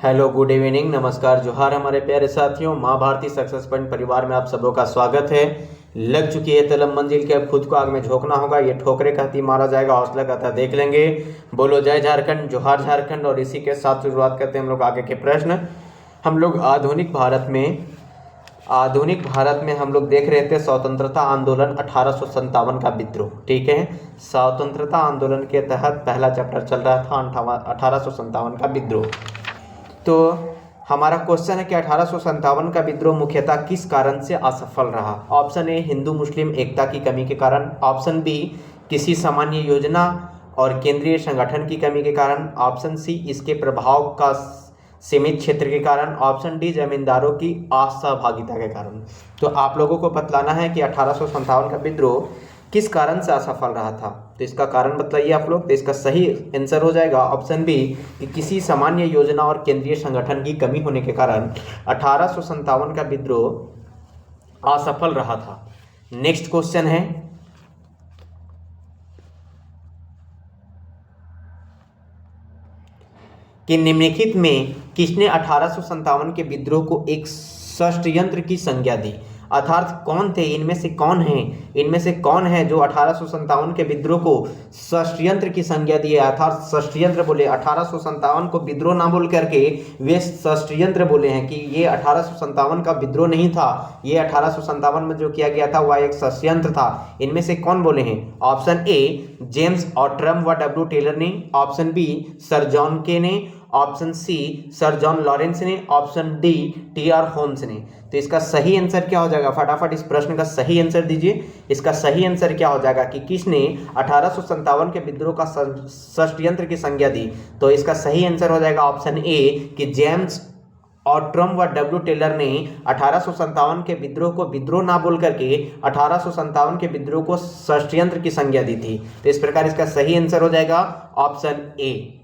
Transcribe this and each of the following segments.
Hello, good evening, नमस्कार, जोहार हमारे प्यारे साथियों। माँ भारती सक्सेस पॉइंट परिवार में आप सबों का स्वागत है। लग चुकी है तलब मंजिल के, अब खुद को आग में झोंकना होगा। ये ठोकरे कहती मारा जाएगा, हौसला कहता देख लेंगे। बोलो जय झारखंड, जोहार झारखंड। और इसी के साथ शुरुआत करते हैं हम लोग आगे के प्रश्न। हम लोग आधुनिक भारत में हम लोग देख रहे थे स्वतंत्रता आंदोलन 1857 का विद्रोह। ठीक है, स्वतंत्रता आंदोलन के तहत पहला चैप्टर चल रहा था 1857 का विद्रोह। तो हमारा क्वेश्चन है कि 1857 का विद्रोह मुख्यतः किस कारण से असफल रहा। ऑप्शन ए, हिंदू मुस्लिम एकता की कमी के कारण। ऑप्शन बी, किसी सामान्य योजना और केंद्रीय संगठन की कमी के कारण। ऑप्शन सी, इसके प्रभाव का सीमित क्षेत्र के कारण। ऑप्शन डी, जमींदारों की असहभागिता के कारण। तो आप लोगों को बतलाना है कि 1857 का विद्रोह किस कारण से असफल रहा था। तो इसका कारण बताइए आप लोग। तो इसका सही आंसर हो जाएगा ऑप्शन बी, कि किसी सामान्य योजना और केंद्रीय संगठन की कमी होने के कारण 1857 का विद्रोह असफल रहा था। नेक्स्ट क्वेश्चन है, कि निम्नलिखित में किसने 1857 के विद्रोह को एक षड्यंत्र की संज्ञा दी। अर्थात कौन थे इनमें से, कौन है जो 1857 के विद्रोह को षड्यंत्र की संज्ञा दी है। अर्थात षड्यंत्र बोले, 1857 को विद्रोह ना बोल करके वे षड्यंत्र बोले हैं कि ये 1857 का विद्रोह नहीं था, ये 1857 में जो किया गया था वह एक षड्यंत्र था। इनमें से कौन बोले हैं। ऑप्शन ए, जेम्स ऑट्रम व डब्ल्यू टेलर ने। Option B, sir John Kaye ने। Option C, sir John Lawrence ने। Option D, T.R.. होम्स ने। तो इसका सही आंसर क्या हो जाएगा, फटाफट इस प्रश्न का सही आंसर दीजिए। इसका सही आंसर क्या हो जाएगा कि किसने 1857 के विद्रोह का षड्यंत्र की संज्ञा दी। तो इसका सही आंसर हो जाएगा ऑप्शन ए, कि जेम्स ऑट्रम व डब्ल्यू टेलर ने 1857 के विद्रोह को विद्रोह ना बोल करके 1857 के विद्रोह को षड्यंत्र की संज्ञा दी थी। तो इस प्रकार इसका सही आंसर हो जाएगा ऑप्शन ए।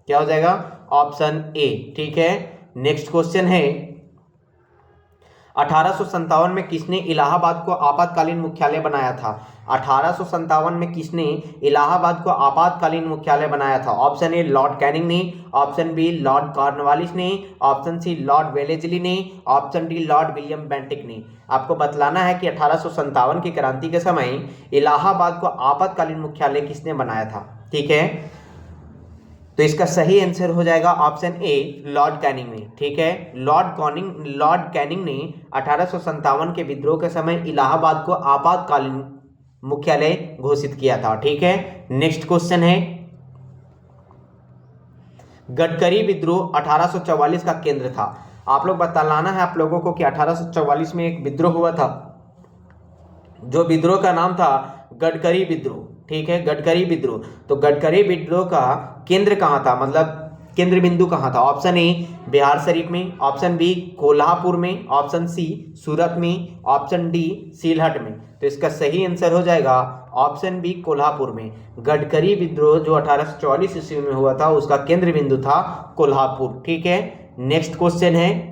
क्या हो जाएगा, ऑप्शन ए। ठीक है, नेक्स्ट क्वेश्चन है, 1857 में किसने इलाहाबाद को आपातकालीन मुख्यालय बनाया था। 1857 में किसने इलाहाबाद को आपातकालीन मुख्यालय बनाया था। ऑप्शन ए, लॉर्ड कैनिंग ने। ऑप्शन बी, लॉर्ड कॉर्नवालिस ने। ऑप्शन सी, लॉर्ड वेलेस्ली ने। Option D, Lord William Bentinck ने। आपको बतलाना है कि 1857 की क्रांति के समय इलाहाबाद को आपातकालीन मुख्यालय किसने बनाया था। ठीक है, तो इसका सही आंसर हो जाएगा ऑप्शन ए, लॉर्ड कैनिंग ने। ठीक है, लॉर्ड कैनिंग ने 1857 के विद्रोह के समय इलाहाबाद को आपातकालीन मुख्यालय घोषित किया था। ठीक है, नेक्स्ट क्वेश्चन है, गडकरी विद्रोह 1844 का केंद्र था। आप लोग बतलाना है आप लोगों को कि 1844 में एक विद्रोह हुआ था, जो विद्रोह का नाम था गडकरी विद्रोह। ठीक है, गडकरी विद्रोह। तो गडकरी विद्रोह का केंद्र कहाँ था, मतलब केंद्र बिंदु कहाँ था। ऑप्शन ए, बिहार शरीफ में। ऑप्शन बी, कोल्हापुर में। ऑप्शन सी, सूरत में। ऑप्शन डी, सीलहट में। तो इसका सही आंसर हो जाएगा ऑप्शन बी, कोल्हापुर में। गडकरी विद्रोह जो 1844 ईस्वी में हुआ था उसका केंद्र बिंदु था कोल्हापुर। ठीक है, नेक्स्ट क्वेश्चन है,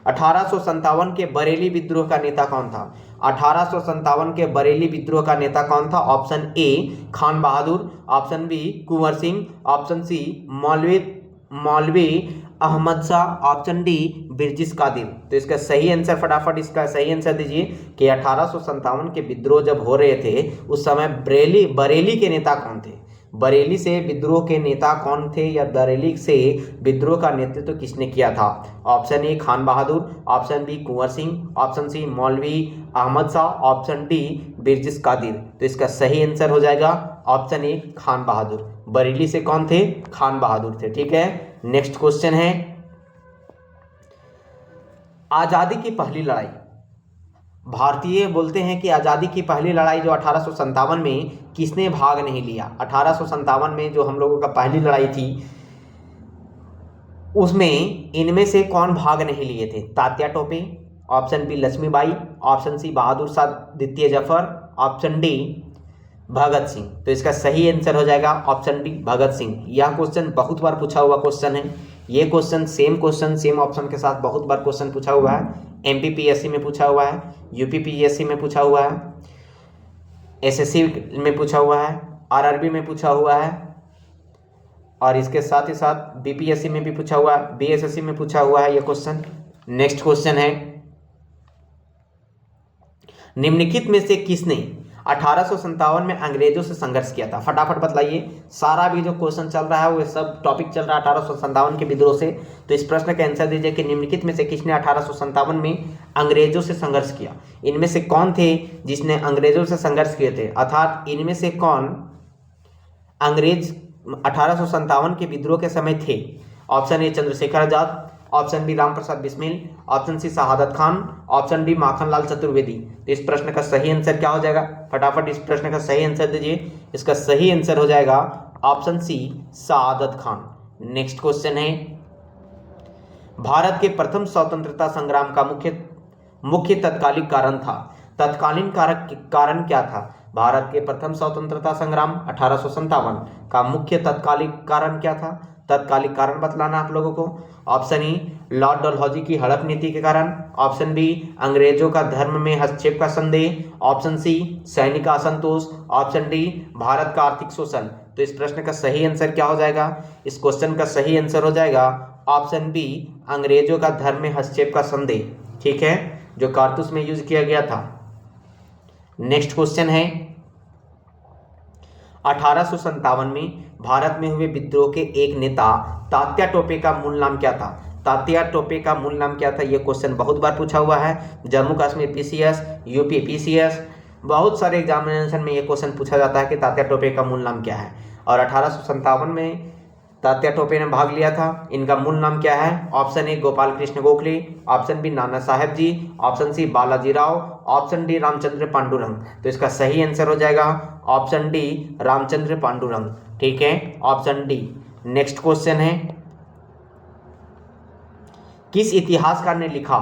1857 के बरेली विद्रोह का नेता कौन था। 1857 के बरेली विद्रोह का नेता कौन था। Option A, Khan Bahadur. Option B, Kunwar Singh. Option C, Maulvi Ahmad Shah. Option D, Birjis Qadir. तो इसका सही आंसर, फटाफट इसका सही आंसर दीजिए कि 1857 के विद्रोह जब हो रहे थे उस समय बरेली के नेता कौन थे। बरेली से विद्रोह के नेता कौन थे, या बरेली से विद्रोह का नेतृत्व किसने किया था। Option A, Khan Bahadur. Option B, Kunwar Singh. Option C, Maulvi Ahmad Shah. Option D, Birjis Qadir. तो इसका सही आंसर हो जाएगा ऑप्शन ए, खान बहादुर। बरेली से कौन थे, खान बहादुर थे। ठीक है, नेक्स्ट क्वेश्चन है, आजादी की पहली लड़ाई। भारतीय बोलते हैं कि आज़ादी की पहली लड़ाई जो 1857 में किसने भाग नहीं लिया। 1857 में जो हम लोगों का पहली लड़ाई थी उसमें इनमें से कौन भाग नहीं लिए थे। Tatya Tope. Option B, Lakshmibai. Option C, Bahadur Shah द्वितीय जफर। Option D, Bhagat Singh. तो इसका सही आंसर हो जाएगा ऑप्शन डी, भगत सिंह। यह क्वेश्चन बहुत बार पूछा हुआ क्वेश्चन है। ये क्वेश्चन सेम ऑप्शन के साथ बहुत बार क्वेश्चन पूछा हुआ है। एमपीपीएससी में पूछा हुआ है, यूपीपीएससी में पूछा हुआ है, एसएससी में पूछा हुआ है, आरआरबी में पूछा हुआ है, और इसके साथ ही साथ बीपीएससी में भी पूछा हुआ है, बीएसएससी में पूछा हुआ है ये क्वेश्चन। नेक्स्ट क्वेश्चन है, निम्नलिखित में से किसने 1857 में अंग्रेजों से संघर्ष किया था? फटाफट बतलाइए। सारा भी जो क्वेश्चन चल रहा है वो सब टॉपिक चल रहा है 1857 के विद्रोह से। तो इस प्रश्न का आंसर दीजिए कि निम्नलिखित में से किसने 1857 में अंग्रेजों से संघर्ष किया? इनमें से कौन थे जिसने अंग्रेजों से संघर्ष किए थे, अर्थात इनमें से कौन अंग्रेज 1857 के विद्रोह के समय थे? Option A Chandrashekhar Azad, option B Ramprasad Bismil, option C Shahadat Khan, option D Makhanlal Chaturvedi. तो इस प्रश्न का सही आंसर क्या हो जाएगा? फटाफट इस प्रश्न का सही आंसर दीजिए। इसका सही आंसर हो जाएगा option C Shahadat Khan. Next question है, भारत के प्रथम स्वतंत्रता संग्राम का मुख्य तत्कालिक कारण था। तत्कालीन कारण क्या था? भारत के प्रथम स्वतंत्रता संग्राम 1857 का मुख्य तत्कालिक कारण क्या था? तत्कालिक कारण बतलाना आप लोगों को। ऑप्शन ई लॉर्ड डलहौजी की हड़प नीति के कारण, ऑप्शन बी अंग्रेजों का धर्म में हस्तक्षेप का संदेह, ऑप्शन सी सैनिक असंतोष, ऑप्शन डी भारत का आर्थिक शोषण। तो इस प्रश्न का सही आंसर क्या हो जाएगा? इस क्वेश्चन का सही आंसर हो जाएगा ऑप्शन बी अंग्रेजों का धर्म में हस्तक्षेप का संदेह, ठीक है, जो कारतूस में यूज किया गया था। नेक्स्ट क्वेश्चन है, 1857 में भारत में हुए विद्रोह के एक नेता तात्या टोपे का मूल नाम क्या था? तात्या टोपे का मूल नाम क्या था? यह क्वेश्चन बहुत बार पूछा हुआ है। Jammu Kashmir PCS, UP PCS, बहुत सारे एग्जामिनेशन में यह क्वेश्चन पूछा जाता है कि तात्या टोपे का मूल नाम क्या है। और 1857 में तात्या टोपे ने भाग लिया था। इनका मूल नाम क्या है? Option A Gopal Krishna Gokhale, option B Nana Sahib ji, option C Balaji Rao, option D Ramchandra Pandurang. तो इसका सही आंसर हो जाएगा ऑप्शन डी रामचंद्र पांडुरंग, ठीक है, ऑप्शन डी। नेक्स्ट क्वेश्चन है, किस इतिहासकार ने लिखा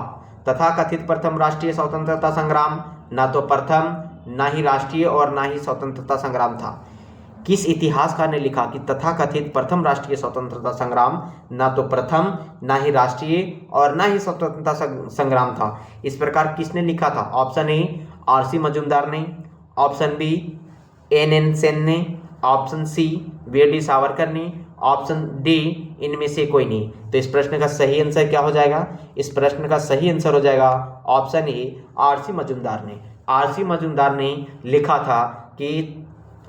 तथाकथित प्रथम राष्ट्रीय स्वतंत्रता संग्राम ना तो प्रथम, ना ही राष्ट्रीय और ना ही स्वतंत्रता संग्राम था? किस इतिहासकार ने लिखा कि तथाकथित प्रथम राष्ट्रीय स्वतंत्रता संग्राम ना तो प्रथम, ना ही राष्ट्रीय और ना ही स्वतंत्रता संग्राम था? इस प्रकार किसने लिखा था? ऑप्शन ए आरसी मजूमदार ने, ऑप्शन बी एन सेन ने, ऑप्शन सी वीडी सावरकर ने, ऑप्शन डी इनमें से कोई नहीं। तो इस प्रश्न का सही आंसर क्या हो जाएगा? इस प्रश्न का सही आंसर हो जाएगा ऑप्शन ए आरसी मजूमदार ने। आरसी मजूमदार ने लिखा था कि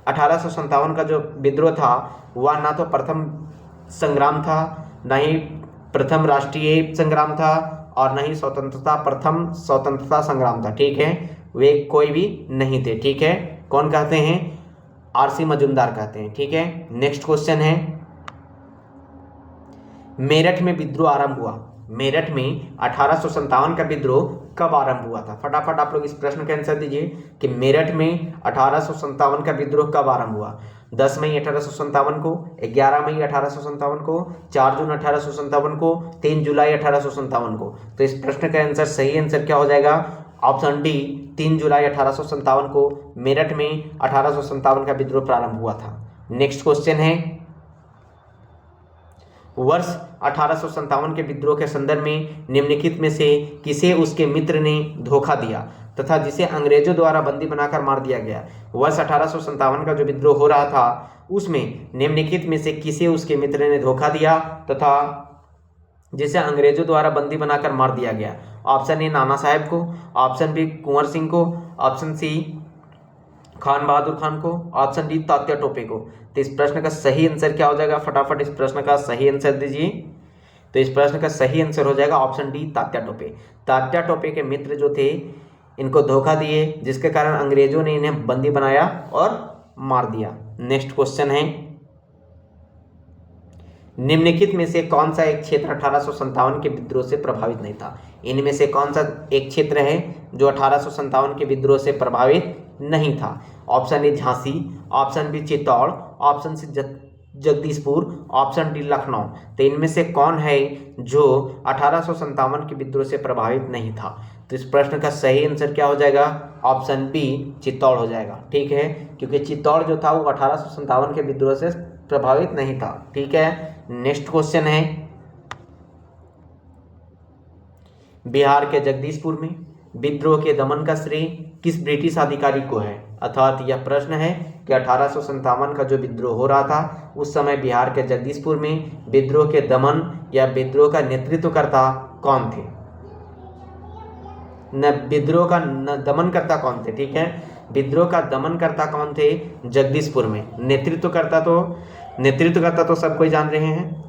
1857 का जो विद्रोह था वह ना तो प्रथम संग्राम था, ना ही प्रथम राष्ट्रीय संग्राम था और ना ही प्रथम स्वतंत्रता संग्राम था, ठीक है, वे कोई भी नहीं थे, ठीक है। कौन कहते हैं? आरसी मजूमदार कहते हैं, ठीक है। नेक्स्ट क्वेश्चन है, मेरठ में विद्रोह आरंभ हुआ। मेरठ में 1857 का विद्रोह कब आरंभ हुआ था? फटाफट आप लोग इस प्रश्न का आंसर दीजिए कि मेरठ में 1857 का विद्रोह कब आरंभ हुआ? 10 मई 1857 को, 11 मई 1857 को, 4 जून 1857 को, 3 जुलाई 1857 को। तो इस प्रश्न का आंसर, सही आंसर क्या हो जाएगा? ऑप्शन डी 3 जुलाई 1857 को मेरठ में 1857 का विद्रोह प्रारंभ हुआ था। नेक्स्ट क्वेश्चन है, वर्ष 1857 के विद्रोह के संदर्भ में निम्नलिखित में से किसे उसके मित्र ने धोखा दिया तथा जिसे अंग्रेजों द्वारा बंदी बनाकर मार दिया गया? वर्ष 1857 का जो विद्रोह हो रहा था उसमें निम्नलिखित में से किसे उसके मित्र ने धोखा दिया तथा जिसे अंग्रेजों द्वारा बंदी बनाकर मार दिया गया? ऑप्शन ए नाना साहेब को, ऑप्शन बी कुंवर सिंह को, ऑप्शन सी खान बहादुर खान को, ऑप्शन डी तात्या टोपे को। तो इस प्रश्न का सही आंसर क्या हो जाएगा? फटाफट इस प्रश्न का सही आंसर दीजिए। तो इस प्रश्न का सही आंसर हो जाएगा ऑप्शन डी तात्या टोपे। तात्या टोपे के मित्र जो थे इनको धोखा दिए, जिसके कारण अंग्रेजों ने इन्हें बंदी बनाया और मार दिया। नेक्स्ट क्वेश्चन है, निम्नलिखित में से कौन सा एक क्षेत्र 1857 के विद्रोह से प्रभावित नहीं था? इनमें से कौन सा एक क्षेत्र है जो 1857 के विद्रोह से प्रभावित नहीं था? Option A Jhansi, option B Chittor, option C Jagdishpur, option D Lucknow. तो इनमें से कौन है जो 1857 के विद्रोह से प्रभावित नहीं था? तो इस प्रश्न का सही आंसर क्या हो जाएगा? ऑप्शन बी चित्तौड़ हो जाएगा, ठीक है, क्योंकि चित्तौड़ जो था वो 1857 के विद्रोह से प्रभावित नहीं था, ठीक है। नेक्स्ट क्वेश्चन है, बिहार के जगदीशपुर में विद्रोह के दमन का श्रेय किस ब्रिटिश अधिकारी को है? अर्थात यह प्रश्न है कि 1857 का जो विद्रोह हो रहा था उस समय बिहार के जगदीशपुर में विद्रोह के दमन या विद्रोह का नेतृत्वकर्ता कौन थे? न विद्रोह का न दमनकर्ता कौन थे, ठीक है, विद्रोह का दमनकर्ता कौन थे जगदीशपुर में? नेतृत्वकर्ता तो सब कोई जान रहे हैं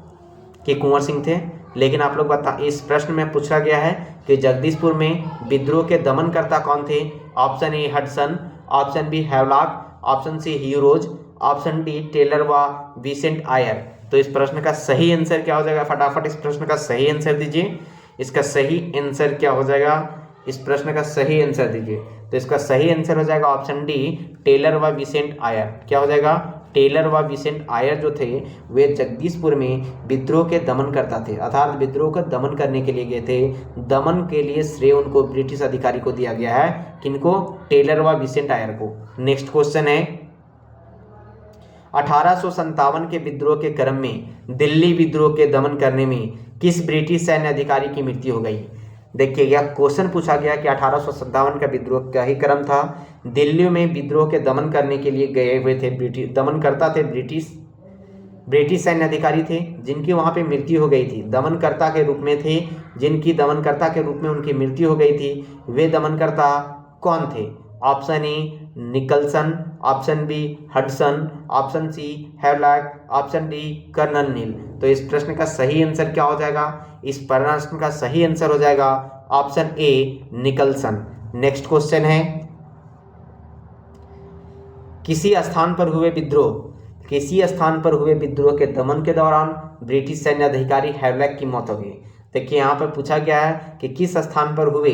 कि कुंवर सिंह थे, लेकिन आप लोग बता, इस प्रश्न में पूछा गया है कि जगदीशपुर में विद्रोह के दमनकर्ता कौन थे? Option A Hudson, option B Havelock, option C Hugh Rose, option D Taylor व विसेंट आयर। तो इस प्रश्न का सही आंसर क्या हो जाएगा? फटाफट इस प्रश्न का सही आंसर दीजिए। इसका सही आंसर क्या हो जाएगा? इस प्रश्न का सही आंसर दीजिए। तो इसका सही आंसर हो जाएगा ऑप्शन डी टेलर व विसेंट आयर। क्या हो जाएगा? टेलर व विसेंट आयर जो थे वे जगदीशपुर में विद्रोह के दमन करता थे, अर्थात विद्रोह का दमन करने के लिए गए थे। दमन के लिए श्रेय उनको ब्रिटिश अधिकारी को दिया गया है। किनको? टेलर व विसेंट आयर को। नेक्स्ट क्वेश्चन है 1857 के विद्रोह के क्रम में दिल्ली विद्रोह के दमन करने में किस ब्रिटिश सैन्य अधिकारी की मृत्यु हो गई? देखिए यह क्वेश्चन पूछा गया कि 1857 का विद्रोह का ही क्रम था। दिल्ली में विद्रोह के दमन करने के लिए गए हुए थे ब्रिटिश दमनकर्ता थे, ब्रिटिश सैन्य अधिकारी थे जिनकी वहां पे मृत्यु हो गई थी। दमनकर्ता के रूप में थे जिनकी दमनकर्ता के रूप में उनकी मृत्यु हो गई थी। वे दमनकर्ता कौन थे? Option A Nicholson, option B Hudson, option C Havelock, option D colonel Neill. तो इस प्रश्न का सही आंसर क्या हो जाएगा? इस प्रश्न का सही आंसर हो जाएगा option A Nicholson. Next question है किसी स्थान पर हुए विद्रोह के दमन के दौरान ब्रिटिश सैन्य अधिकारी हैवलॉक की मौत हो गई। देखिए यहाँ पर पूछा गया है कि किस स्थान पर हुए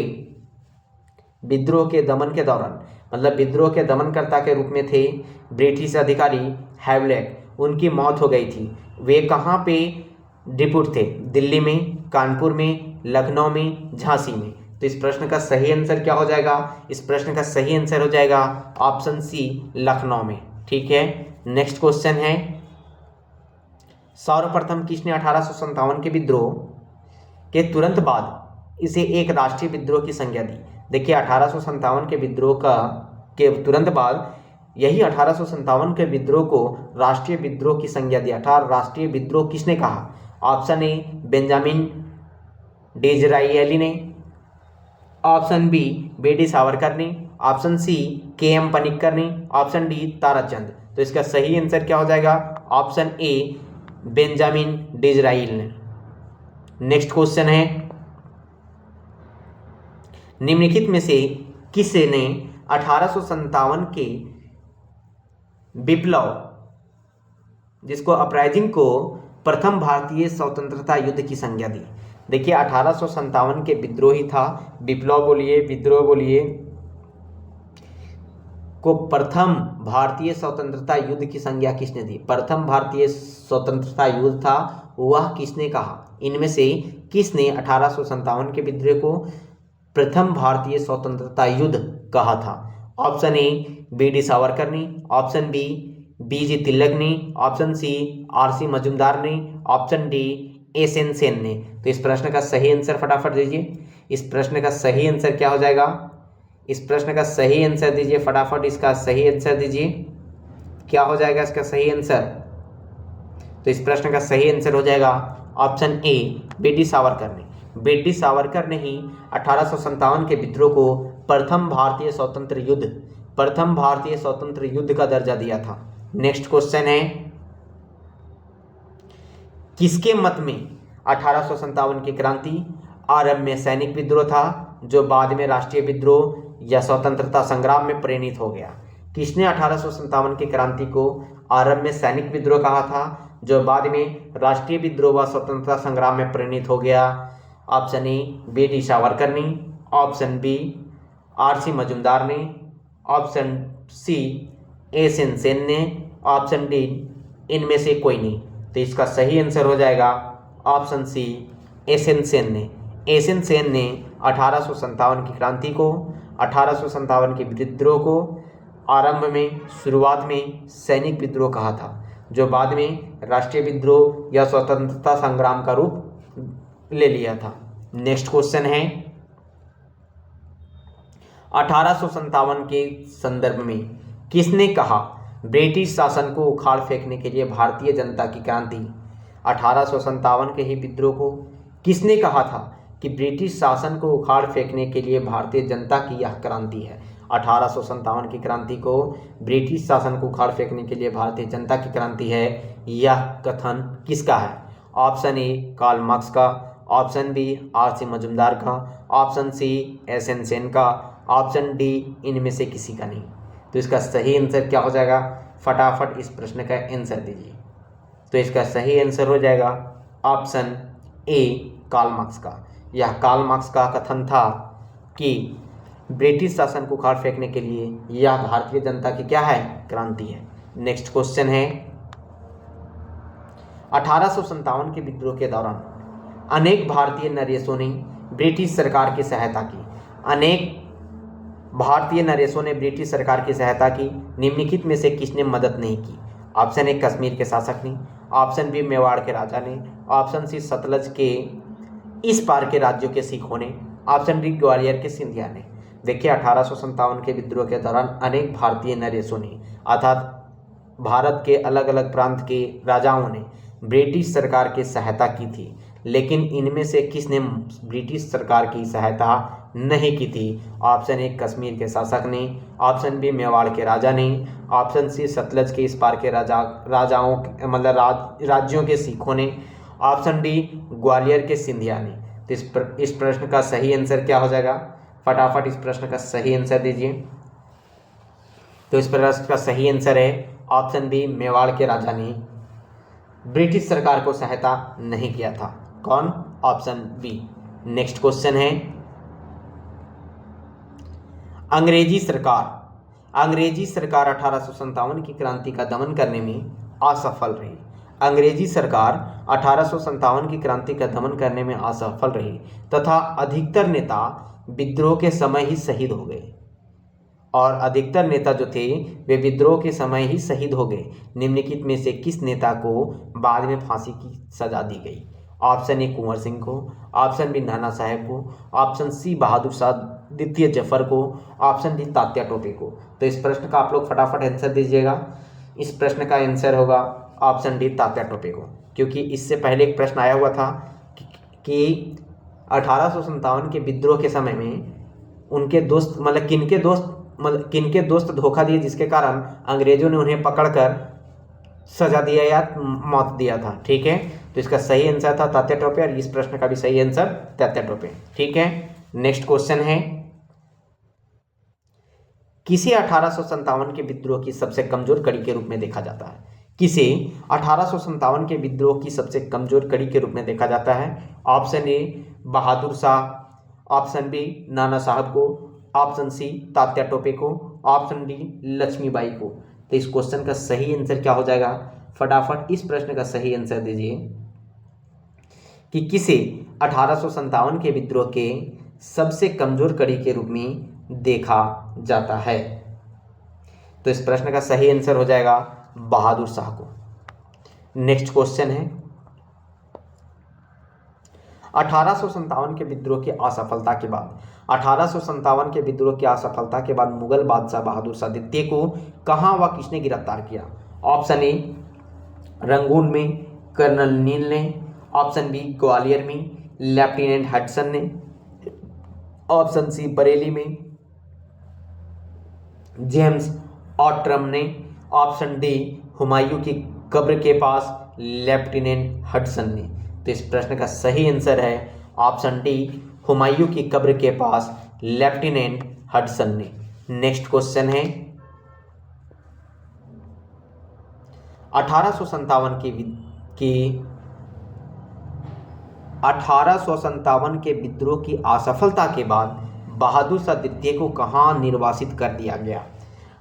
विद्रोह के दमन के दौरान, मतलब विद्रोह के दमनकर्ता के रूप में थे ब्रिटिश अधिकारी हैवलॉक, उनकी मौत हो गई थी। वे कहाँ पे डिप्यूट थे? दिल्ली में, कानपुर में, लखनऊ में, झांसी में। तो इस प्रश्न का सही आंसर क्या हो जाएगा? इस प्रश्न का सही आंसर हो जाएगा ऑप्शन सी लखनऊ में। ठीक है, नेक्स्ट क्वेश्चन है सर्वप्रथम किसने 1857 के विद्रोह के तुरंत बाद इसे एक राष्ट्रीय विद्रोह की संज्ञा दी? देखिए 1857 के विद्रोह के तुरंत बाद यही 1857 के विद्रोह को राष्ट्रीय विद्रोह की संज्ञा दी। राष्ट्रीय विद्रोह किसने कहा? ऑप्शन ए बेंजामिन डिज़रायली ने, ऑप्शन बी बेडी सावरकर ने, ऑप्शन सी के.एम. पनिक्कर ने, ऑप्शन डी ताराचंद। तो इसका सही आंसर क्या हो जाएगा? ऑप्शन ए बेंजामिन डिज़रायल ने। नेक्स्ट क्वेश्चन है निम्नलिखित में से किसने 1857 के विप्लव जिसको अपराइजिंग को प्रथम भारतीय स्वतंत्रता युद्ध की संज्ञा दी? देखिए 1857 के विद्रोही था, विप्लव बोलिए, विद्रोह बोलिए, को प्रथम भारतीय स्वतंत्रता युद्ध की संज्ञा किसने दी? प्रथम भारतीय स्वतंत्रता युद्ध था, वह किसने कहा? इनमें से किसने 1857 के विद्रोह को प्रथम भारतीय स्वतंत्रता युद्ध कहा था? ऑप्शन ए बी.डी. सावरकर ने, ऑप्शन बी बी.जी. तिलक ने, ऑप्शन सी आर.सी. मजूमदार ने, ऑप्शन डी एस.एन. सेन ने। तो इस प्रश्न का सही आंसर फटाफट दीजिए। इस प्रश्न का सही आंसर क्या हो जाएगा? इस प्रश्न का सही आंसर दीजिए फटाफट, इसका सही आंसर दीजिए। क्या हो जाएगा इसका सही आंसर? तो इस प्रश्न का सही आंसर हो जाएगा ऑप्शन ए बी.डी. सावरकर ने। बी.डी. सावरकर ने ही 1857 के विद्रोह को प्रथम भारतीय स्वतंत्र युद्ध का दर्जा दिया था। नेक्स्ट क्वेश्चन है किसके मत में 1857 की क्रांति आरंभ में सैनिक विद्रोह था जो बाद में राष्ट्रीय विद्रोह या स्वतंत्रता संग्राम में परिणत हो गया? किसने 1857 की क्रांति को आरंभ में सैनिक विद्रोह कहा था जो बाद में राष्ट्रीय विद्रोह व स्वतंत्रता संग्राम में परिणत हो गया? ऑप्शन ए बी.डी. सावरकर ने, ऑप्शन बी आर.सी. मजूमदार ने, ऑप्शन सी एस.एन. सेन ने, ऑप्शन डी इनमें से कोई नहीं। तो इसका सही आंसर हो जाएगा ऑप्शन सी एस.एन. सेन ने। एस.एन. सेन ने 1857 की क्रांति को, 1857 के विद्रोह को आरंभ में शुरुआत में सैनिक विद्रोह कहा था जो बाद में राष्ट्रीय विद्रोह या स्वतंत्रता संग्राम का रूप ले लिया था। नेक्स्ट क्वेश्चन है 1857 के संदर्भ में किसने कहा ब्रिटिश शासन को उखाड़ फेंकने के लिए भारतीय जनता की क्रांति? 1857 के ही विद्रोह को किसने कहा था कि ब्रिटिश शासन को उखाड़ फेंकने के लिए भारतीय जनता की यह क्रांति है? 1857 की क्रांति को ब्रिटिश शासन को उखाड़ फेंकने के लिए भारतीय जनता की क्रांति है, यह कथन किसका है? ऑप्शन ए कार्ल मार्क्स का, ऑप्शन बी आर.सी. मजूमदार का, ऑप्शन सी एस.एन. सेन का, ऑप्शन डी इनमें से किसी का नहीं। तो इसका सही आंसर क्या हो जाएगा? फटाफट इस प्रश्न का आंसर दीजिए। तो इसका सही आंसर हो जाएगा ऑप्शन ए कार्ल मार्क्स का। यह कार्ल मार्क्स का कथन था कि ब्रिटिश शासन को उखाड़ फेंकने के लिए यह भारतीय जनता की क्या है? क्रांति है। नेक्स्ट क्वेश्चन है 1857 के विद्रोह के दौरान अनेक भारतीय नरेशों ने ब्रिटिश सरकार की सहायता की। अनेक भारतीय नरेशों ने ब्रिटिश सरकार की सहायता की, निम्नलिखित में से किसने मदद नहीं की? ऑप्शन ए कश्मीर के शासक ने, ऑप्शन बी मेवाड़ के राजा ने, ऑप्शन सी सतलज के इस पार के राज्यों के सिखों ने, ऑप्शन डी ग्वालियर के सिंधिया ने। देखिए 1857 के विद्रोह के दौरान अनेक भारतीय नरेशों ने अर्थात भारत के अलग अलग प्रांत के राजाओं ने ब्रिटिश सरकार की सहायता की थी, लेकिन इनमें से किसने ब्रिटिश सरकार की सहायता नहीं की थी? ऑप्शन ए कश्मीर के शासक ने, ऑप्शन बी मेवाड़ के राजा ने, ऑप्शन सी सतलज के इस पार के राजाओं मतलब राज्यों के सिखों ने, ऑप्शन डी ग्वालियर के सिंधिया ने। तो इस प्रश्न का सही आंसर क्या हो जाएगा? फटाफट इस प्रश्न का सही आंसर दीजिए। तो इस प्रश्न का सही आंसर है ऑप्शन बी मेवाड़ के राजा ने ब्रिटिश सरकार को सहायता नहीं किया था। कौन? Option B. नेक्स्ट क्वेश्चन है अंग्रेजी सरकार 1857 की क्रांति का दमन करने में असफल रही। अंग्रेजी सरकार 1857 की क्रांति का दमन करने में असफल रही तथा अधिकतर नेता विद्रोह के समय ही शहीद हो गए। और अधिकतर नेता जो थे वे विद्रोह के समय ही शहीद हो गए। निम्नलिखित में से किस नेता को बाद में फांसी की सजा दी गई? ऑप्शन ए कुंवर सिंह को, ऑप्शन बी नाना साहेब को, ऑप्शन सी बहादुर शाह द्वितीय जफर को, ऑप्शन डी तात्या टोपे को। तो इस प्रश्न का आप लोग फटाफट आंसर दीजिएगा। इस प्रश्न का आंसर होगा ऑप्शन डी तात्या टोपे को, क्योंकि इससे पहले एक प्रश्न आया हुआ था कि 1857 के विद्रोह के समय में उनके दोस्त किनके दोस्त धोखा दिए, जिसके कारण अंग्रेजों ने उन्हें पकड़कर सजा दिया या मौत दिया था। ठीक है, तो इसका सही आंसर था तात्या टोपे और इस प्रश्न का भी सही आंसर तात्या टोपे। ठीक है, नेक्स्ट क्वेश्चन है किसे 1857 के विद्रोह की सबसे कमजोर कड़ी के रूप में देखा जाता है? किसे 1857 के विद्रोह की सबसे कमजोर कड़ी के रूप में देखा जाता है? Option A Bahadur Shah, option B Nana Sahab को, ऑप्शन सी तात्या टोपे को, ऑप्शन डी लक्ष्मीबाई को। तो इस क्वेश्चन का सही आंसर क्या हो जाएगा? फटाफट इस प्रश्न का सही आंसर दीजिए कि किसे 1857 के विद्रोह के सबसे कमजोर कड़ी के रूप में देखा जाता है? तो इस प्रश्न का सही आंसर हो जाएगा बहादुर शाह को। नेक्स्ट क्वेश्चन है 1857 के विद्रोह की असफलता के बाद 1857 के विद्रोह की असफलता के बाद मुगल बादशाह बहादुर शाह द्वितीय को कहां व किसने गिरफ्तार किया? ऑप्शन ए रंगून में कर्नल नील ने, ऑप्शन बी ग्वालियर में लेफ्टिनेंट हडसन ने, ऑप्शन सी बरेली में जेम्स ऑट्रम ने, ऑप्शन डी हुमायूं की कब्र के पास लेफ्टिनेंट हडसन ने। तो इस प्रश्न का सही आंसर है ऑप्शन डी हुमायूं की कब्र के पास लेफ्टिनेंट हडसन ने। नेक्स्ट क्वेश्चन है 1857 के विद्रोह की असफलता के बाद बहादुर शाह द्वितीय को कहां निर्वासित कर दिया गया?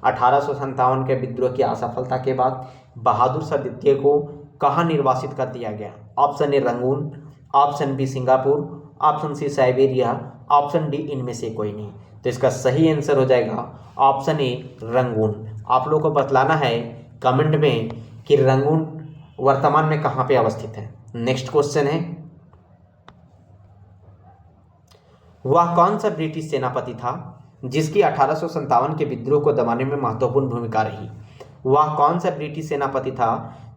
1857 के विद्रोह की असफलता के बाद बहादुर शाह द्वितीय को कहां निर्वासित कर दिया गया? Option A Rangoon, option B Singapore, option C Siberia, option D इनमें से कोई नहीं। तो इसका सही आंसर हो जाएगा ऑप्शन ए रंगून। आप लोगों को बतलाना है कमेंट में कि रंगून वर्तमान में कहां पे अवस्थित है। नेक्स्ट क्वेश्चन है वह कौन सा ब्रिटिश सेनापति था जिसकी 1857 के विद्रोह को दबाने में महत्वपूर्ण भूमिका रही? वह कौन सा ब्रिटिश सेनापति था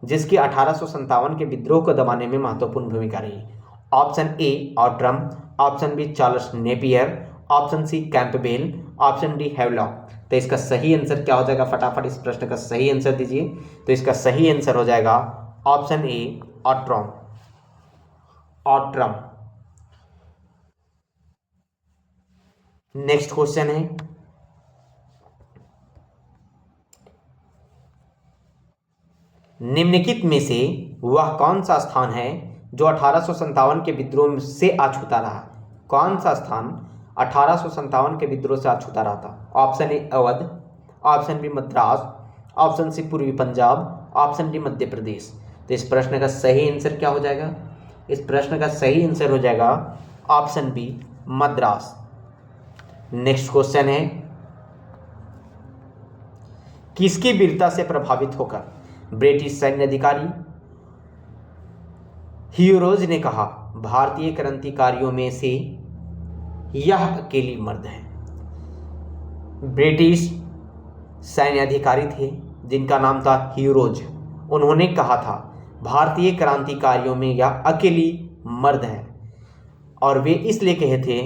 जिसकी 1857 के विद्रोह को दबाने में महत्वपूर्ण भूमिका रही? Option A Outram, option B Charles Napier, option C Campbell, option D Havelock. तो इसका सही आंसर क्या हो जाएगा? फटाफट इस प्रश्न का सही आंसर दीजिए। तो इसका सही आंसर हो जाएगा ऑप्शन ए ऑट्रम। ऑट्रम। नेक्स्ट क्वेश्चन है, निम्नलिखित में से वह कौन सा स्थान है जो 1857 के विद्रोह से अछूता रहा? कौन सा स्थान 1857 के विद्रोह से अछूता रहा था? Option A Awadh, option B Madras, option C पूर्वी पंजाब, ऑप्शन डी मध्य प्रदेश। तो इस प्रश्न का सही आंसर क्या हो जाएगा? इस प्रश्न का सही आंसर हो जाएगा option B Madras. Next question है, किसकी वीरता से प्रभावित होकर ब्रिटिश सैन्य अधिकारी ह्यूरोज ने कहा भारतीय क्रांतिकारियों में से यह अकेली मर्द है? ब्रिटिश सैन्य अधिकारी थे जिनका नाम था ह्यूरोज। उन्होंने कहा था भारतीय क्रांतिकारियों में यह अकेली मर्द है, और वे इसलिए कहे थे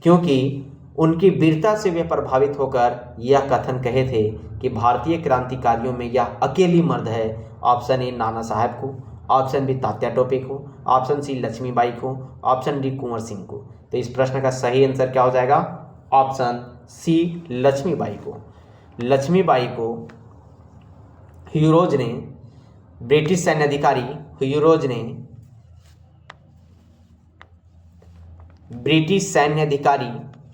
क्योंकि उनकी वीरता से वे प्रभावित होकर यह कथन कहे थे कि भारतीय क्रांतिकारियों में यह अकेली मर्द है। ऑप्शन ए नाना साहब को, ऑप्शन बी तात्या टोपे को, ऑप्शन सी लक्ष्मीबाई को, ऑप्शन डी कुंवर सिंह को। तो इस प्रश्न का सही आंसर क्या हो जाएगा? ऑप्शन सी लक्ष्मीबाई को। लक्ष्मीबाई को ह्यूरोज ने, ब्रिटिश सैन्य अधिकारी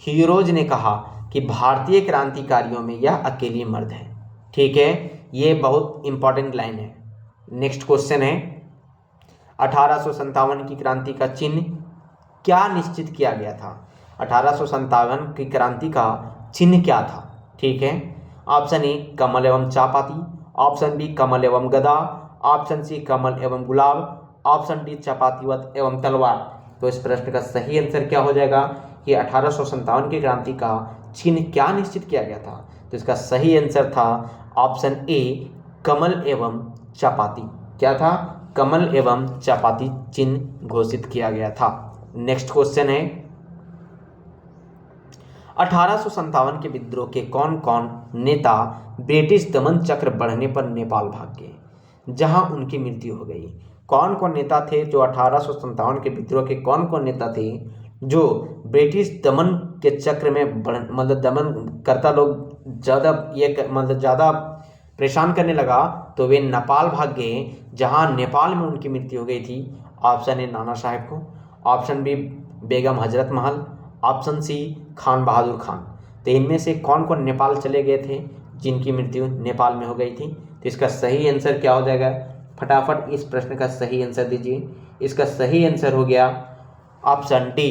ह्यूरोज ने कहा कि भारतीय क्रांतिकारियों में यह अकेली मर्द है। ठीक है, ये बहुत इंपॉर्टेंट लाइन है। नेक्स्ट क्वेश्चन है, 1857 की क्रांति का चिन्ह क्या निश्चित किया गया था? 1857 की क्रांति का चिन्ह क्या था? ठीक है, ऑप्शन ए कमल एवं चापाती, ऑप्शन बी कमल एवं गदा, ऑप्शन सी कमल एवं गुलाब, ऑप्शन डी चपातीवत एवं तलवार। तो इस प्रश्न का सही आंसर क्या हो जाएगा कि 1857 की क्रांति का चिन्ह क्या निश्चित किया गया था? तो इसका सही आंसर था ऑप्शन ए कमल एवं चपाती। क्या था? कमल एवं चपाती चिन्ह घोषित किया गया था। नेक्स्ट क्वेश्चन है, 1857 के विद्रोह के कौन कौन नेता ब्रिटिश दमन चक्र बढ़ने पर नेपाल भाग गए, जहां उनकी मृत्यु हो गई? कौन कौन नेता थे जो 1857 के विद्रोह के कौन कौन नेता थे जो ब्रिटिश दमन के चक्र में मतलब दमन करता लोग ज़्यादा ज़्यादा परेशान करने लगा तो वे नेपाल भाग गए, जहां नेपाल में उनकी मृत्यु हो गई थी? ऑप्शन ए नाना साहब को, option B Begum Hazrat Mahal, option C Khan बहादुर खान। तो इनमें से कौन कौन नेपाल चले गए थे जिनकी मृत्यु नेपाल में हो गई थी? तो इसका सही आंसर क्या हो जाएगा? फटाफट इस प्रश्न का सही आंसर दीजिए। इसका सही आंसर हो गया ऑप्शन डी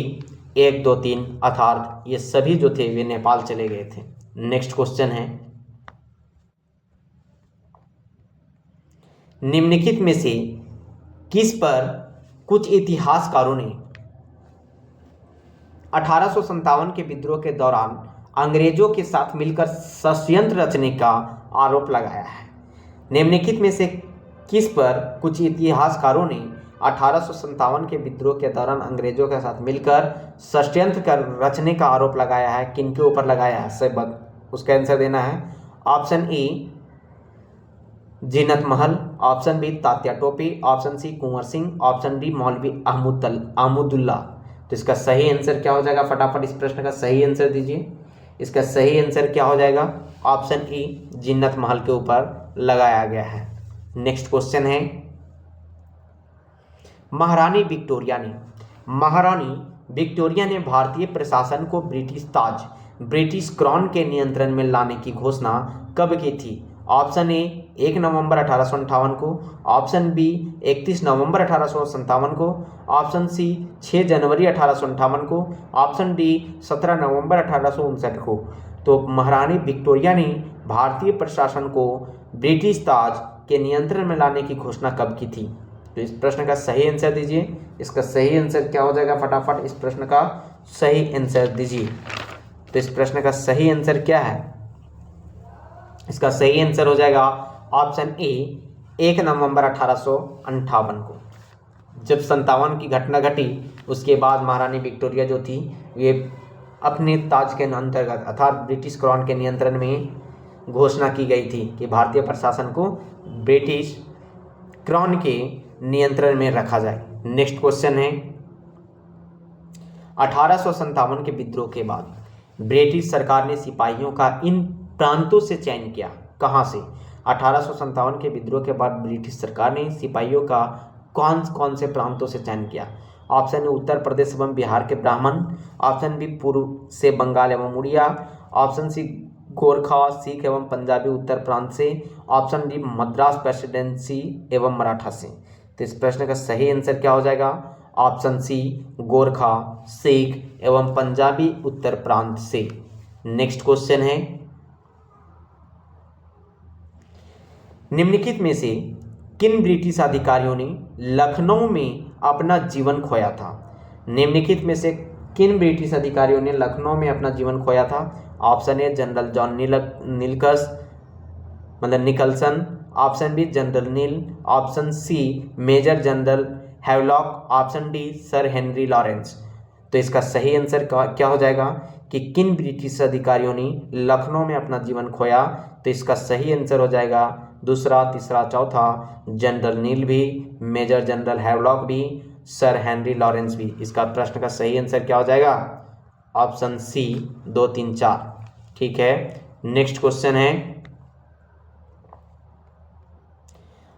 1, 2, 3, अर्थात ये सभी जो थे वे नेपाल चले गए थे। नेक्स्ट क्वेश्चन है, निम्नलिखित में से किस पर कुछ इतिहासकारों ने 1857 के विद्रोह के दौरान अंग्रेजों के साथ मिलकर षड्यंत्र रचने का आरोप लगाया है? निम्नलिखित में से किस पर कुछ इतिहासकारों ने 1857 के विद्रोह के दौरान अंग्रेजों के साथ मिलकर षड्यंत्र कर रचने का आरोप लगाया है? किनके ऊपर लगाया है? सब उसका आंसर देना है। Option A Zeenat Mahal, option B Tatya Tope, option C Kunwar Singh, option D Maulvi Ahmadullah. तो इसका सही आंसर क्या हो जाएगा? फटाफट इस प्रश्न का सही आंसर दीजिए। इसका सही आंसर क्या हो जाएगा? ऑप्शन ई जीनत महल के ऊपर लगाया गया है। नेक्स्ट क्वेश्चन है, महारानी विक्टोरिया ने भारतीय प्रशासन को ब्रिटिश क्राउन के नियंत्रण में लाने की घोषणा कब की थी? ऑप्शन ए 1 नवंबर 1858 को, ऑप्शन बी 31 नवंबर 1857 को, ऑप्शन सी 6 जनवरी 1858 को, ऑप्शन डी 17 नवंबर 1859 को। तो महारानी विक्टोरिया ने भारतीय प्रशासन को ब्रिटिश ताज के नियंत्रण में लाने की घोषणा कब की थी? तो इस प्रश्न का सही आंसर दीजिए। इसका सही आंसर क्या हो जाएगा? फटाफट इस प्रश्न का सही आंसर दीजिए। तो इस प्रश्न का सही आंसर क्या है? इसका सही आंसर हो जाएगा ऑप्शन ए, 1 नवंबर 1858 को। जब 57 की घटना घटी उसके बाद महारानी विक्टोरिया जो थी वे अपने ताज के अंतर्गत अर्थात ब्रिटिश क्राउन के नियंत्रण में घोषणा की गई थी कि भारतीय प्रशासन को ब्रिटिश क्राउन के नियंत्रण में रखा जाए। नेक्स्ट क्वेश्चन है, 1857 के विद्रोह के बाद ब्रिटिश सरकार ने सिपाहियों का इन प्रांतों से चयन किया। कहाँ से? 1857 के विद्रोह के बाद ब्रिटिश सरकार ने सिपाहियों का कौन कौन से प्रांतों से चयन किया? ऑप्शन ए उत्तर प्रदेश एवं बिहार के ब्राह्मण, ऑप्शन बी पूर्व से बंगाल एवं उड़िया, ऑप्शन सी गोरखा सिख एवं पंजाबी उत्तर प्रांत से, ऑप्शन डी मद्रास प्रेसिडेंसी एवं मराठा से। तो इस प्रश्न का सही आंसर क्या हो जाएगा? ऑप्शन सी गोरखा सिख एवं पंजाबी उत्तर प्रांत से। नेक्स्ट क्वेश्चन है, निम्नलिखित में से किन ब्रिटिश अधिकारियों ने लखनऊ में अपना जीवन खोया था? निम्नलिखित में से किन ब्रिटिश अधिकारियों ने लखनऊ में अपना जीवन खोया था? Option A General John Nicholson, option B General Neill, option C Major General Havelock, option D Sir Henry Lawrence. तो इसका सही आंसर क्या हो जाएगा कि किन ब्रिटिश अधिकारियों ने लखनऊ में अपना जीवन खोया? तो इसका सही आंसर हो जाएगा दूसरा, तीसरा, चौथा, जनरल नील भी, मेजर जनरल हैवलॉक भी, सर हेनरी लॉरेंस भी। इसका प्रश्न का सही आंसर क्या हो जाएगा? Option C 2, 3, 4। ठीक है। नेक्स्ट क्वेश्चन है,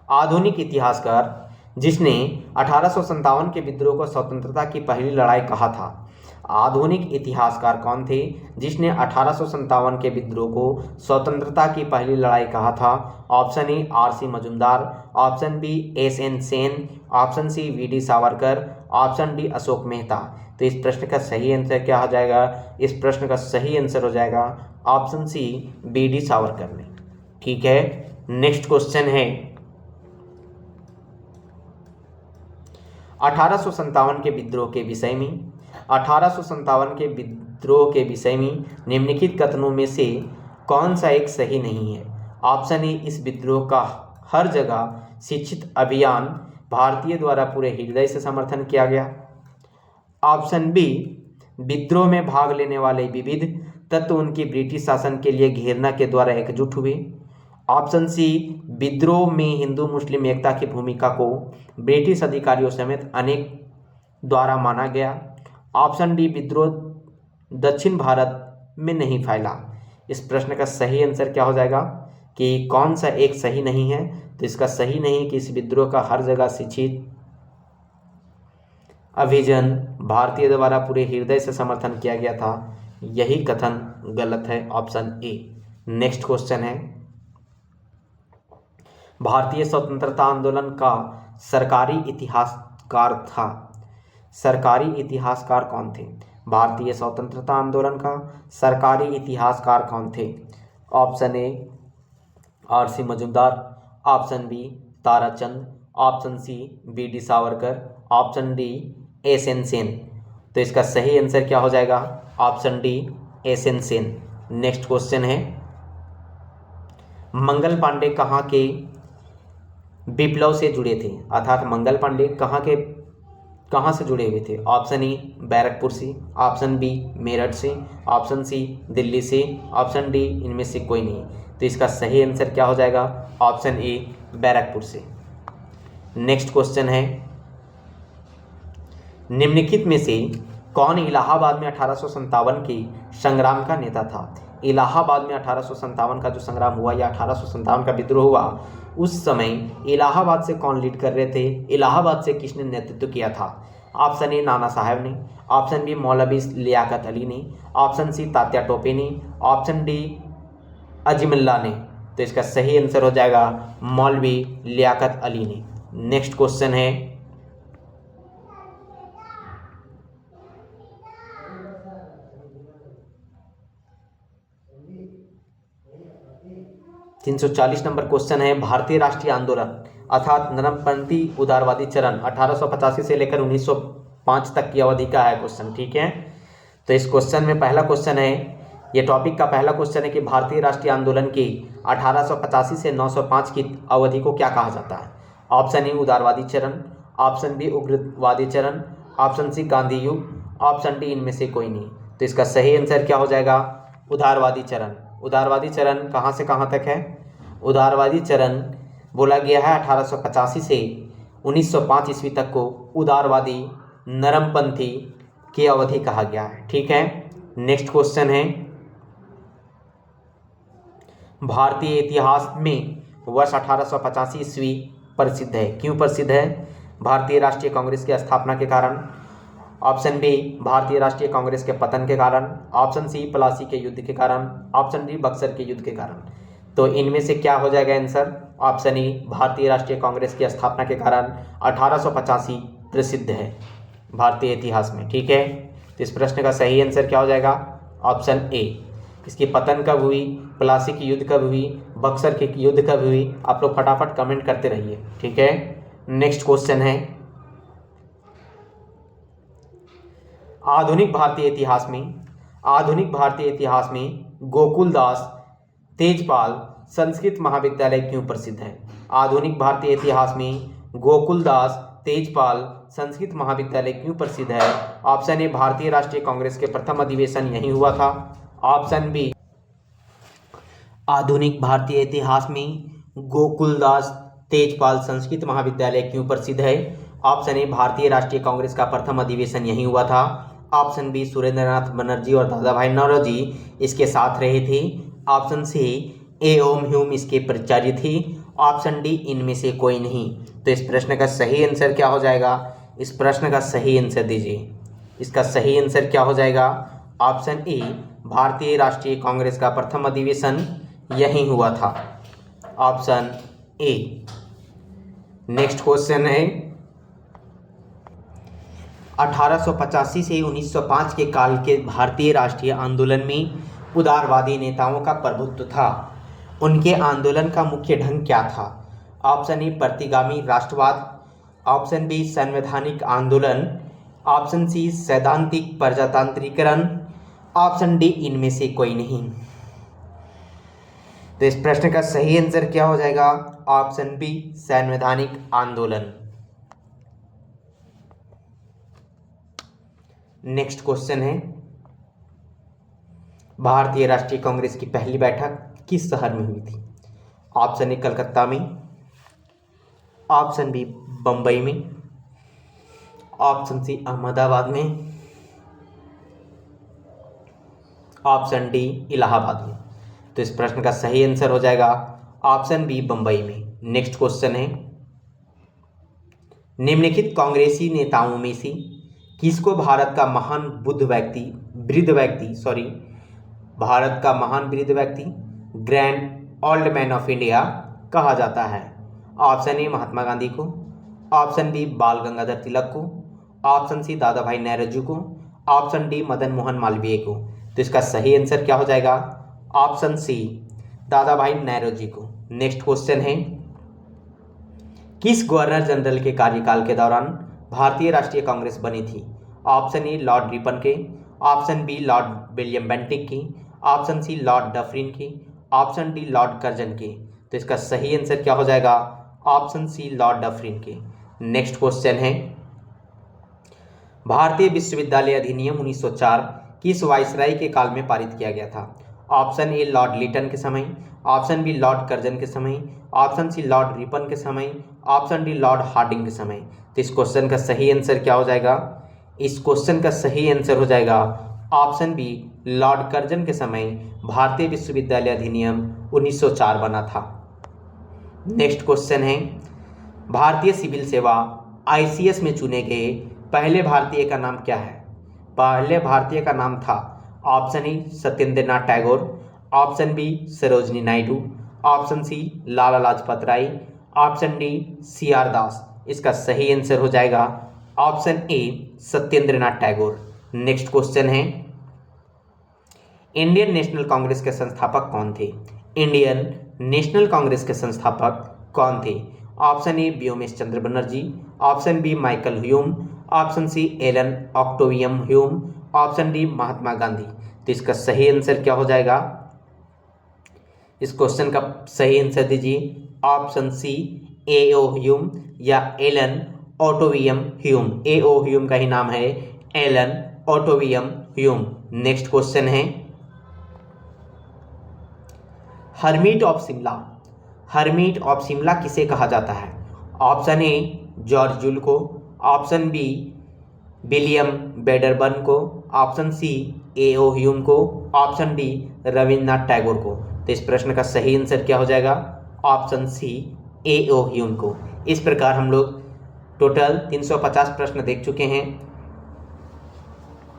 आधुनिक इतिहासकार जिसने 1857 के विद्रोह को स्वतंत्रता की पहली लड़ाई कहा था? आधुनिक इतिहासकार कौन थे जिसने 1857 के विद्रोह को स्वतंत्रता की पहली लड़ाई कहा था? Option A R C. Majumdar, option B S N. Sen, option C V D. Savarkar, option D Ashok Mehta. तो इस प्रश्न का सही आंसर क्या हो जाएगा? इस प्रश्न का सही आंसर हो जाएगा ऑप्शन सी वी.डी. सावरकर ने। ठीक है। नेक्स्ट क्वेश्चन है, 1857 के विद्रोह के विषय में 1857 के विद्रोह के विषय में निम्नलिखित कथनों में से कौन सा एक सही नहीं है? ऑप्शन ए इस विद्रोह का हर जगह शिक्षित अभियान भारतीय द्वारा पूरे हृदय से समर्थन किया गया। ऑप्शन बी विद्रोह में भाग लेने वाले विविध तत्व उनकी ब्रिटिश शासन के लिए घेरना के द्वारा एकजुट हुए। ऑप्शन सी विद्रोह में हिंदू मुस्लिम एकता की भूमिका को ब्रिटिश अधिकारियों समेत अनेक द्वारा माना गया। ऑप्शन डी विद्रोह दक्षिण भारत में नहीं फैला। इस प्रश्न का सही आंसर क्या हो जाएगा कि कौन सा एक सही नहीं है? तो इसका सही नहीं कि इस विद्रोह का हर जगह शिक्षित अभिजन भारतीय द्वारा पूरे हृदय से समर्थन किया गया था। यही कथन गलत है, ऑप्शन ए। नेक्स्ट क्वेश्चन है, भारतीय स्वतंत्रता आंदोलन का सरकारी इतिहासकार था। सरकारी इतिहासकार कौन थे? भारतीय स्वतंत्रता आंदोलन का सरकारी इतिहासकार कौन थे? Option A R C. Majumdar, option B Tarachand, option C V D. Savarkar, option D S N. Sen. तो इसका सही आंसर क्या हो जाएगा? Option D S N. Sen. Next question है, मंगल पांडे कहाँ के विप्लव से जुड़े थे? अर्थात मंगल पांडे कहाँ से जुड़े हुए थे? ऑप्शन ए बैरकपुर से, ऑप्शन बी मेरठ से, ऑप्शन सी दिल्ली से, ऑप्शन डी इनमें से कोई नहीं। तो इसका सही आंसर क्या हो जाएगा? ऑप्शन ए बैरकपुर से। नेक्स्ट क्वेश्चन है, निम्नलिखित में से कौन इलाहाबाद में 1857 के संग्राम का नेता था? इलाहाबाद में 1857 का जो संग्राम हुआ या 1857 का विद्रोह हुआ, उस समय इलाहाबाद से कौन लीड कर रहे थे? इलाहाबाद से किसने नेतृत्व किया था? ऑप्शन ए नाना साहब ने, ऑप्शन बी मौलवी लियाकत अली ने, ऑप्शन सी तात्या टोपे ने, ऑप्शन डी अजीमुल्लाह ने। तो इसका सही आंसर हो जाएगा मौलवी लियाकत अली ने। नेक्स्ट क्वेश्चन है, 340 नंबर क्वेश्चन है, भारतीय राष्ट्रीय आंदोलन अर्थात नरमपंथी उदारवादी चरण 1885 से लेकर 1905 तक की अवधि का है क्वेश्चन। ठीक है। तो इस क्वेश्चन में पहला क्वेश्चन है ये टॉपिक का पहला क्वेश्चन है कि भारतीय राष्ट्रीय आंदोलन की 1885 से 905 की अवधि को क्या कहा जाता है। ऑप्शन ए उदारवादी चरण, ऑप्शन बी उग्रवादी चरण, ऑप्शन सी गांधी युग, ऑप्शन डी इनमें से कोई नहीं। तो इसका सही आंसर क्या हो जाएगा, उदारवादी चरण। उदारवादी चरण कहाँ से कहाँ तक है, उदारवादी चरण बोला गया है 1885 से 1905 ईस्वी तक को उदारवादी नरमपंथी की अवधि कहा गया है। ठीक है, नेक्स्ट क्वेश्चन है, भारतीय इतिहास में वर्ष 1885 ईस्वी प्रसिद्ध है, क्यों प्रसिद्ध है। भारतीय राष्ट्रीय कांग्रेस की स्थापना के कारण, ऑप्शन बी भारतीय राष्ट्रीय कांग्रेस के पतन के कारण, ऑप्शन सी प्लासी के युद्ध के कारण, ऑप्शन डी बक्सर के युद्ध के कारण। तो इनमें से क्या हो जाएगा आंसर, ऑप्शन ई भारतीय राष्ट्रीय कांग्रेस की स्थापना के कारण 1885 प्रसिद्ध है भारतीय इतिहास में। ठीक है, तो इस प्रश्न का सही आंसर क्या हो जाएगा, ऑप्शन ए। इसकी पतन कब हुई, प्लासी की युद्ध कब हुई, बक्सर की युद्ध कब हुई, आप लोग फटाफट कमेंट करते रहिए। ठीक है, नेक्स्ट क्वेश्चन है, आधुनिक भारतीय इतिहास में गोकुलदास तेजपाल संस्कृत महाविद्यालय क्यों प्रसिद्ध है। आधुनिक भारतीय इतिहास में गोकुलदास तेजपाल संस्कृत महाविद्यालय क्यों प्रसिद्ध है। ऑप्शन ए भारतीय राष्ट्रीय कांग्रेस के प्रथम अधिवेशन यहीं हुआ था, ऑप्शन बी आधुनिक भारतीय इतिहास में गोकुलदास तेजपाल संस्कृत महाविद्यालय क्यों प्रसिद्ध है। ऑप्शन ए भारतीय राष्ट्रीय कांग्रेस का प्रथम अधिवेशन यहीं हुआ था, ऑप्शन बी सुरेंद्रनाथ बनर्जी और दादा भाई नौरोजी इसके साथ रहे थे, ऑप्शन सी ए ओम ह्यूम इसके परिचार्य थी, ऑप्शन डी इनमें से कोई नहीं। तो इस प्रश्न का सही आंसर क्या हो जाएगा, इस प्रश्न का सही आंसर दीजिए। इसका सही आंसर क्या हो जाएगा, ऑप्शन ए भारतीय राष्ट्रीय कांग्रेस का प्रथम अधिवेशन यहीं हुआ था, ऑप्शन ए। नेक्स्ट क्वेश्चन है, 1885 से 1905 के काल के भारतीय राष्ट्रीय आंदोलन में उदारवादी नेताओं का प्रभुत्व था, उनके आंदोलन का मुख्य ढंग क्या था। ऑप्शन ए प्रतिगामी राष्ट्रवाद, ऑप्शन बी संवैधानिक आंदोलन, ऑप्शन सी सैद्धांतिक प्रजातांत्रिकरण, ऑप्शन डी इनमें से कोई नहीं। तो इस प्रश्न का सही आंसर क्या हो जाएगा, ऑप्शन बी संवैधानिक आंदोलन। नेक्स्ट क्वेश्चन है, भारतीय राष्ट्रीय कांग्रेस की पहली बैठक किस शहर में हुई थी। ऑप्शन ए कलकत्ता में, ऑप्शन बी बम्बई में, ऑप्शन सी अहमदाबाद में, ऑप्शन डी इलाहाबाद में। तो इस प्रश्न का सही आंसर हो जाएगा ऑप्शन बी बम्बई में। नेक्स्ट क्वेश्चन है, निम्नलिखित कांग्रेसी नेताओं में से किसको भारत का महान वृद्ध व्यक्ति grand old man of India कहा जाता है। ऑप्शन ए महात्मा गांधी को, ऑप्शन बी बाल गंगाधर तिलक को, ऑप्शन सी दादा भाई नौरोजी को, ऑप्शन डी मदन मोहन मालवीय को। तो इसका सही आंसर क्या हो जाएगा, ऑप्शन सी दादा भाई नौरोजी को। नेक्स्ट क्वेश्चन है, किस गवर्नर जनरल के कार्यकाल के दौरान भारतीय राष्ट्रीय कांग्रेस बनी थी। ऑप्शन ए लॉर्ड रिपन के, option B Lord William Bentinck की, ऑप्शन सी लॉर्ड डफरिन की, ऑप्शन डी लॉर्ड कर्जन के। तो इसका सही आंसर क्या हो जाएगा, ऑप्शन सी लॉर्ड डफरिन के। नेक्स्ट क्वेश्चन है, भारतीय विश्वविद्यालय अधिनियम 1904 किस वाइसराय के काल में पारित किया गया था। ऑप्शन ए लॉर्ड लिटन के समय, ऑप्शन बी लॉर्ड कर्जन के समय, ऑप्शन सी लॉर्ड रिपन के समय, ऑप्शन डी लॉर्ड हार्डिंग के समय। तो इस क्वेश्चन का सही आंसर क्या हो जाएगा, इस क्वेश्चन का सही आंसर हो जाएगा ऑप्शन बी लॉर्ड कर्जन के समय भारतीय विश्वविद्यालय अधिनियम 1904 बना था। नेक्स्ट क्वेश्चन है, भारतीय सिविल सेवा आईसीएस में चुने गए पहले भारतीय का नाम क्या है। पहले भारतीय का नाम था option A Satyendranath Tagore, option B Sarojini Naidu, option C Lala Lajpat Rai, option D CR Das. इसका सही आंसर हो जाएगा option A Satyendranath Tagore. Next question है, इंडियन नेशनल कांग्रेस के संस्थापक कौन थे। इंडियन नेशनल कांग्रेस के संस्थापक कौन थे। Option A Womesh Chandra Banerjee, option B Michael Hume, option C Allan Octavian Hume, option D Mahatma Gandhi. तो इसका सही आंसर क्या हो जाएगा? इस क्वेश्चन का सही आंसर दीजिए ऑप्शन सी एओ ह्यूम या एलन ऑटोवियम ह्यूम। एओ ह्यूम का ही नाम है एलन ऑटोवियम ह्यूम। नेक्स्ट क्वेश्चन है Hermite of Shimla. Hermite of Shimla किसे कहा जाता है? ऑप्शन ए जॉर्ज जूल को, ऑप्शन बी विलियम बेडरबर्न को, ऑप्शन सी एओ ह्यूम को, ऑप्शन डी रविन्द्रनाथ टैगोर को। तो इस प्रश्न का सही आंसर क्या हो जाएगा? ऑप्शन सी एओ ह्यूम को। इस प्रकार हम लोग टोटल 350 प्रश्न देख चुके हैं।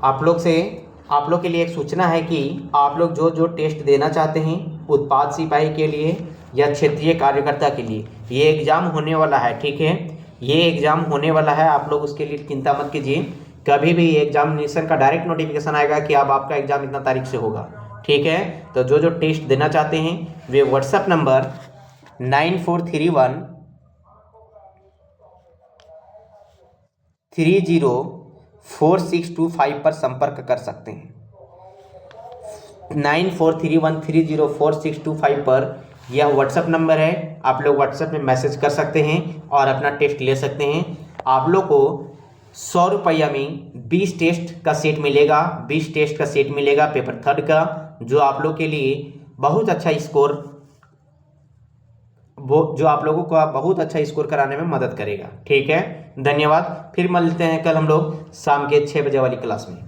आप लोग के लिए एक सूचना है कि आप लोग जो टेस्ट देना चाहते हैं उत्पाद सिपाही के लिए या क्षेत्रीय कार्यकर्ता के लिए, ये एग्ज़ाम होने वाला है, ठीक है, ये एग्ज़ाम होने वाला है। आप लोग उसके लिए चिंता मत कीजिए, कभी भी एग्जामिनेशन का डायरेक्ट नोटिफिकेशन आएगा कि अब आपका एग्ज़ाम इतना तारीख से होगा, ठीक है। तो जो टेस्ट देना चाहते हैं वे व्हाट्सएप नंबर 9431304625 पर संपर्क कर सकते हैं। 9431304625 पर यह व्हाट्सएप नंबर है। आप लोग व्हाट्सएप में मैसेज कर सकते हैं और अपना टेस्ट ले सकते हैं। आप लोग को 100 रुपया में 20 टेस्ट का सेट मिलेगा, 20 टेस्ट का सेट मिलेगा पेपर 3 का, जो आप लोग के लिए बहुत अच्छा स्कोर जो आप लोगों को बहुत अच्छा स्कोर कराने में मदद करेगा, ठीक है। धन्यवाद। फिर मिलते हैं कल हम लोग शाम के 6 बजे वाली क्लास में।